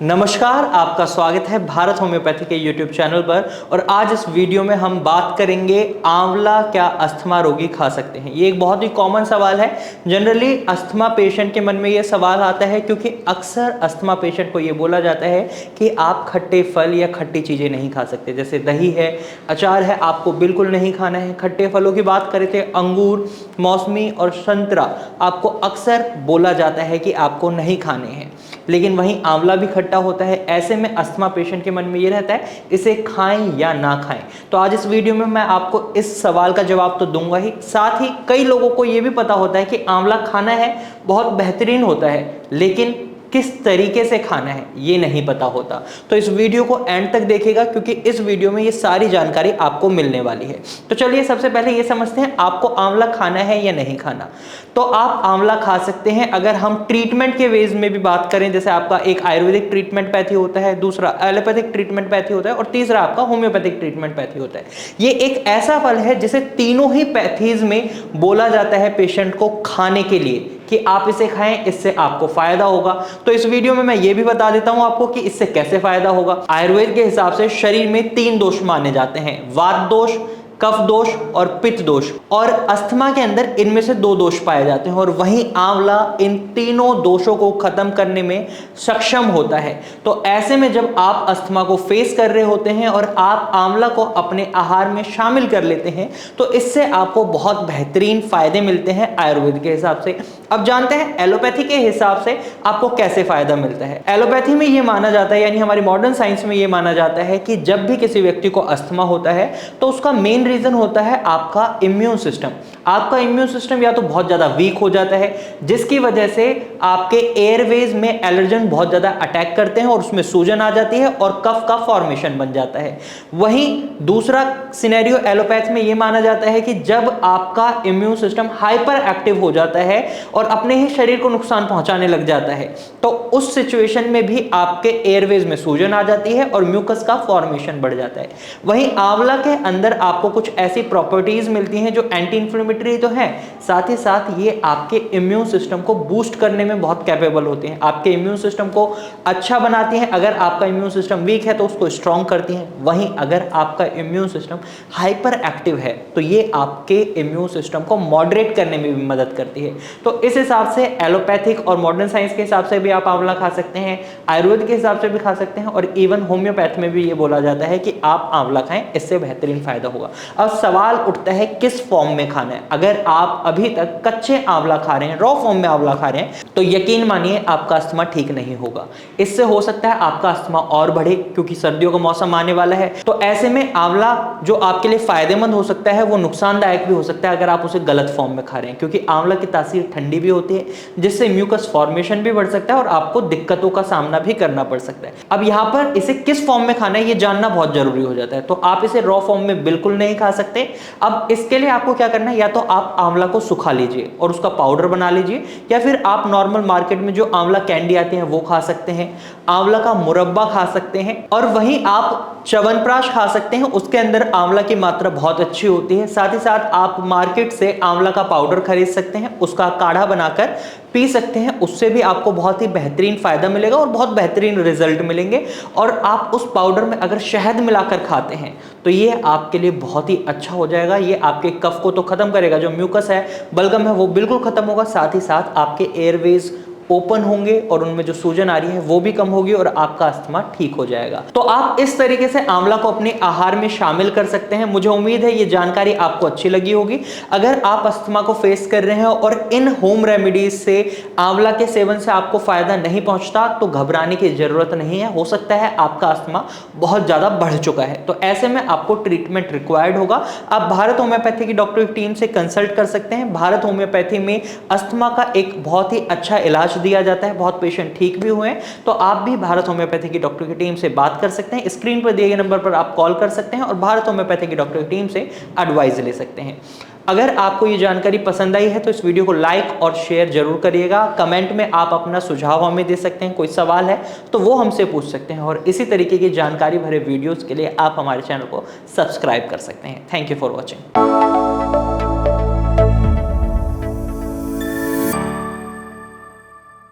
नमस्कार, आपका स्वागत है भारत होम्योपैथी के YouTube चैनल पर। और आज इस वीडियो में हम बात करेंगे आंवला क्या अस्थमा रोगी खा सकते हैं। ये एक बहुत ही कॉमन सवाल है। जनरली अस्थमा पेशेंट के मन में ये सवाल आता है क्योंकि अक्सर अस्थमा पेशेंट को ये बोला जाता है कि आप खट्टे फल या खट्टी चीज़ें नहीं खा सकते, जैसे दही है, अचार है, आपको बिल्कुल नहीं खाना है। खट्टे फलों की बात करें तो अंगूर, मौसमी और संतरा आपको अक्सर बोला जाता है कि आपको नहीं खाने हैं, लेकिन वहीं आंवला भी खट्टा होता है। ऐसे में अस्थमा पेशेंट के मन में ये रहता है इसे खाएं या ना खाएं। तो आज इस वीडियो में मैं आपको इस सवाल का जवाब तो दूंगा ही, साथ ही कई लोगों को ये भी पता होता है कि आंवला खाना है, बहुत बेहतरीन होता है, लेकिन किस तरीके से खाना है ये नहीं पता होता। तो इस वीडियो को एंड तक देखिएगा क्योंकि इस वीडियो में ये सारी जानकारी आपको मिलने वाली है। तो चलिए सबसे पहले ये समझते हैं आपको आंवला खाना है या नहीं खाना। तो आप आंवला खा सकते हैं अगर हम ट्रीटमेंट के वेज में भी बात करें। जैसे आपका एक आयुर्वेदिक ट्रीटमेंट पैथी होता है, दूसरा एलोपैथिक ट्रीटमेंट पैथी होता है और तीसरा आपका होम्योपैथिक ट्रीटमेंट पैथी होता है। ये एक ऐसा फल है जिसे तीनों ही पैथीज में बोला जाता है पेशेंट को खाने के लिए कि आप इसे खाएं, इससे आपको फायदा होगा। तो इस वीडियो में मैं ये भी बता देता हूं आपको कि इससे कैसे फायदा होगा। आयुर्वेद के हिसाब से शरीर में 3 दोष माने जाते हैं, वात दोष, कफ दोष और पित्त दोष, और अस्थमा के अंदर इनमें से 2 दोष पाए जाते हैं और वहीं आंवला इन तीनों दोषों को खत्म करने में सक्षम होता है। तो ऐसे में जब आप अस्थमा को फेस कर रहे होते हैं और आप आंवला को अपने आहार में शामिल कर लेते हैं तो इससे आपको बहुत बेहतरीन फायदे मिलते हैं आयुर्वेद के हिसाब से। अब जानते हैं एलोपैथी के हिसाब से आपको कैसे फायदा मिलता है। एलोपैथी में यह माना जाता है, यानी हमारी मॉडर्न साइंस में यह माना जाता है कि जब भी किसी व्यक्ति को अस्थमा होता है तो उसका मेन रीजन होता है आपका इम्यून सिस्टम। आपका इम्यून सिस्टम या तो बहुत ज्यादा वीक हो जाता है, जिसकी वजह से आपके एयरवेज में एलर्जन बहुत ज्यादा अटैक करते हैं और उसमें सूजन आ जाती है और कफ का फॉर्मेशन बन जाता है। वहीं दूसरा सिनेरियो एलोपैथ में यह माना जाता है कि जब आपका इम्यून सिस्टम हाइपर एक्टिव हो जाता है और अपने ही शरीर को नुकसान पहुंचाने लग जाता है तो उस सिचुएशन में भी आपके एयरवेज में सूजन आ जाती है और म्यूकस का फॉर्मेशन बढ़ जाता है। वहीं आंवला के अंदर आपको कुछ ऐसी प्रॉपर्टीज मिलती हैं जो एंटी इंफ्लेमेटरी तो है, साथ ही साथ ये आपके इम्यून सिस्टम को बूस्ट करने में बहुत कैपेबल होते हैं, आपके इम्यून सिस्टम को अच्छा बनाती हैं। अगर आपका इम्यून सिस्टम वीक है तो उसको स्ट्रॉन्ग करती हैं, वहीं अगर आपका इम्यून सिस्टम हाइपर एक्टिव है तो ये आपके इम्यून सिस्टम को मॉडरेट करने में भी मदद करती है। तो इस हिसाब से एलोपैथिक और मॉडर्न साइंस के हिसाब से भी आप आंवला खा सकते हैं, आयुर्वेद के हिसाब से भी खा सकते हैं और इवन होम्योपैथ में भी ये बोला जाता है कि आप आंवला खाएं, इससे बेहतरीन फायदा होगा। अब सवाल उठता है किस फॉर्म में खाना है। अगर आप अभी तक कच्चे आंवला खा रहे हैं, रॉ फॉर्म में आंवला खा रहे हैं, तो यकीन मानिए आपका अस्थमा ठीक नहीं होगा। इससे हो सकता है आपका अस्थमा और बढ़े क्योंकि सर्दियों का मौसम आने वाला है। तो ऐसे में आंवला जो आपके लिए फायदेमंद हो सकता है वो नुकसानदायक भी हो सकता है अगर आप उसे गलत फॉर्म में खा रहे हैं, क्योंकि आंवला की तासीर ठंडी भी होती है जिससे म्यूकस फॉर्मेशन भी बढ़ सकता है और आपको दिक्कतों का सामना भी करना पड़ सकता है। अब यहां पर इसे किस फॉर्म में खाना है ये जानना बहुत जरूरी हो जाता है। तो आप इसे रॉ फॉर्म में बिल्कुल नहीं खा सकते। अब इसके लिए आपको क्या करना है, या तो आप आंवला को सुखा लीजिए और उसका पाउडर बना लीजिए, या फिर आप नॉर्मल मार्केट में जो आंवला कैंडी आते हैं वो खा सकते हैं, आंवला का मुरब्बा खा सकते हैं, और वहीं आप च्यवनप्राश खा सकते हैं। उसके अंदर आंवला की मात्रा बहुत अच्छी होती है। साथ ही साथ आप मार्केट से आंवला का पाउडर खरीद सकते हैं, उसका काढ़ा बनाकर पी सकते हैं, उससे भी आपको बहुत ही बेहतरीन फायदा मिलेगा और बहुत बेहतरीन रिजल्ट मिलेंगे। और आप उस पाउडर में अगर शहद मिलाकर खाते हैं तो ये आपके लिए बहुत ही अच्छा हो जाएगा। ये आपके कफ को तो खत्म करेगा, जो म्यूकस है, बलगम है, वो बिल्कुल खत्म होगा। साथ ही साथ आपके एयरवेज ओपन होंगे और उनमें जो सूजन आ रही है वो भी कम होगी और आपका अस्थमा ठीक हो जाएगा। तो आप इस तरीके से आंवला को अपने आहार में शामिल कर सकते हैं। मुझे उम्मीद है ये जानकारी आपको अच्छी लगी होगी। अगर आप अस्थमा को फेस कर रहे हैं और इन होम रेमेडीज से आंवला के सेवन से आपको फायदा नहीं पहुंचता तो घबराने की जरूरत नहीं है। हो सकता है आपका अस्थमा बहुत ज्यादा बढ़ चुका है, तो ऐसे में आपको ट्रीटमेंट रिक्वायर्ड होगा। आप भारत होम्योपैथी की डॉक्टर की टीम से कंसल्ट कर सकते हैं। भारत होम्योपैथी में अस्थमा का एक बहुत ही अच्छा इलाज दिया जाता है, बहुत पेशेंट ठीक भी हुए हैं। तो आप भी भारत होम्योपैथी की डॉक्टर की टीम से बात कर सकते हैं। स्क्रीन पर दिए गए नंबर पर आप कॉल कर सकते हैं और भारत होम्योपैथी की डॉक्टर की टीम से एडवाइस ले सकते हैं। अगर आपको ये जानकारी पसंद आई है तो इस वीडियो को लाइक और शेयर जरूर करिएगा। कमेंट में आप अपना सुझाव हमें दे सकते हैं, कोई सवाल है तो वो हमसे पूछ सकते हैं, और इसी तरीके की जानकारी भरे वीडियोस के लिए आप हमारे चैनल को सब्सक्राइब कर सकते हैं। Thank you for watching.